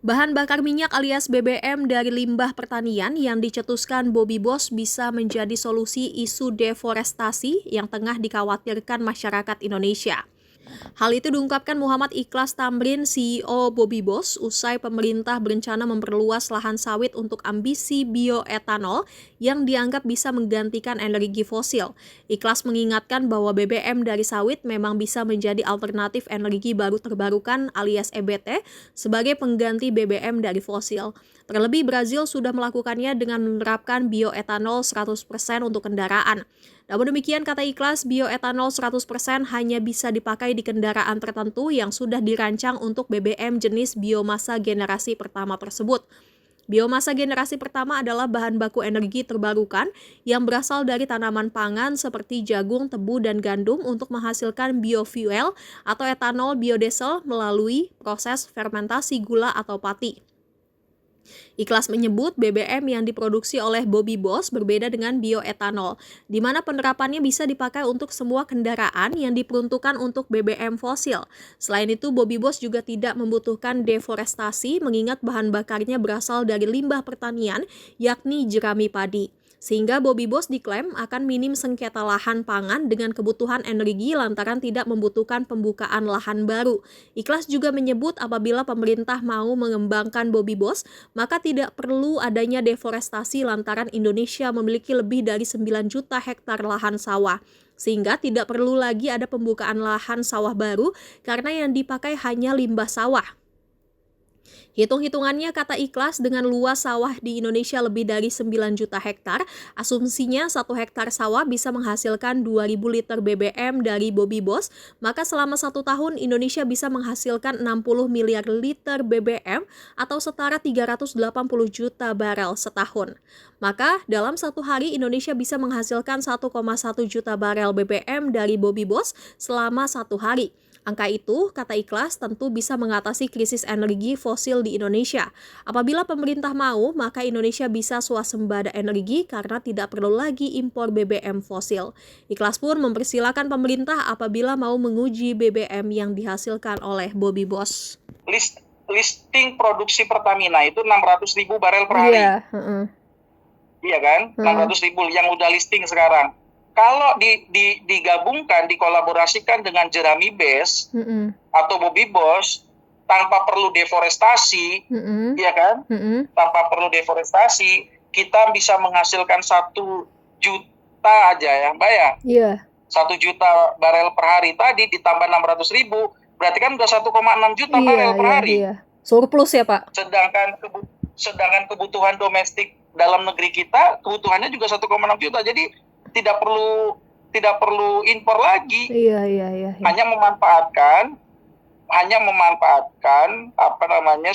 Bahan bakar minyak alias BBM dari limbah pertanian yang dicetuskan Bobby Boss bisa menjadi solusi isu deforestasi yang tengah dikhawatirkan masyarakat Indonesia. Hal itu diungkapkan Muhammad Ikhlas Tamrin, CEO Bobby Boss, usai pemerintah berencana memperluas lahan sawit untuk ambisi bioetanol yang dianggap bisa menggantikan energi fosil. Ikhlas mengingatkan bahwa BBM dari sawit memang bisa menjadi alternatif energi baru terbarukan alias EBT sebagai pengganti BBM dari fosil. Terlebih Brazil sudah melakukannya dengan menerapkan bioetanol 100% untuk kendaraan. Namun demikian, kata Ikhlas, bioetanol 100% hanya bisa dipakai di kendaraan tertentu yang sudah dirancang untuk BBM jenis biomasa generasi pertama tersebut. Biomasa generasi pertama adalah bahan baku energi terbarukan yang berasal dari tanaman pangan seperti jagung, tebu, dan gandum untuk menghasilkan biofuel atau etanol biodiesel melalui proses fermentasi gula atau pati. Ikhlas menyebut BBM yang diproduksi oleh Bobby Boss berbeda dengan bioetanol, di mana penerapannya bisa dipakai untuk semua kendaraan yang diperuntukkan untuk BBM fosil. Selain itu, Bobby Boss juga tidak membutuhkan deforestasi mengingat bahan bakarnya berasal dari limbah pertanian, yakni jerami padi. Sehingga Bobby Boss diklaim akan minim sengketa lahan pangan dengan kebutuhan energi lantaran tidak membutuhkan pembukaan lahan baru. Ikhlas juga menyebut apabila pemerintah mau mengembangkan Bobby Boss, maka tidak perlu adanya deforestasi lantaran Indonesia memiliki lebih dari 9 juta hektar lahan sawah. Sehingga tidak perlu lagi ada pembukaan lahan sawah baru karena yang dipakai hanya limbah sawah. Hitung-hitungannya, kata Ikhlas, dengan luas sawah di Indonesia lebih dari 9 juta hektar, asumsinya 1 hektar sawah bisa menghasilkan 2.000 liter BBM dari Bobby Boss, maka selama 1 tahun Indonesia bisa menghasilkan 60 miliar liter BBM atau setara 380 juta barel setahun. Maka dalam 1 hari Indonesia bisa menghasilkan 1,1 juta barel BBM dari Bobby Boss selama 1 hari. Angka itu, kata Ikhlas, tentu bisa mengatasi krisis energi fosil di Indonesia. Apabila pemerintah mau, maka Indonesia bisa swasembada energi karena tidak perlu lagi impor BBM fosil. Ikhlas pun mempersilahkan pemerintah apabila mau menguji BBM yang dihasilkan oleh Bobby Boss. Listing produksi Pertamina itu 600.000 barel per hari. Iya kan? 600.000 yang udah listing sekarang. Kalau digabungkan, dikolaborasikan dengan Jerami Base atau Bobby Boss tanpa perlu deforestasi, ya kan? Tanpa perlu deforestasi, kita bisa menghasilkan 1 juta aja ya, Mbak ya? Iya. 1 juta barel per hari tadi ditambah 600.000, berarti kan udah 1,6 juta barel per hari. Iya. Surplus ya, Pak? Sedangkan kebutuhan domestik dalam negeri kita, kebutuhannya juga 1,6 juta. Jadi tidak perlu impor lagi. Iya. Hanya memanfaatkan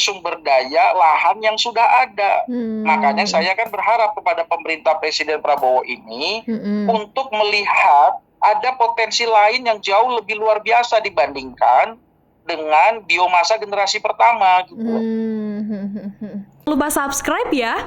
sumber daya lahan yang sudah ada. Makanya saya kan berharap kepada pemerintah Presiden Prabowo ini untuk melihat ada potensi lain yang jauh lebih luar biasa dibandingkan dengan biomasa generasi pertama gitu. Lupa subscribe ya.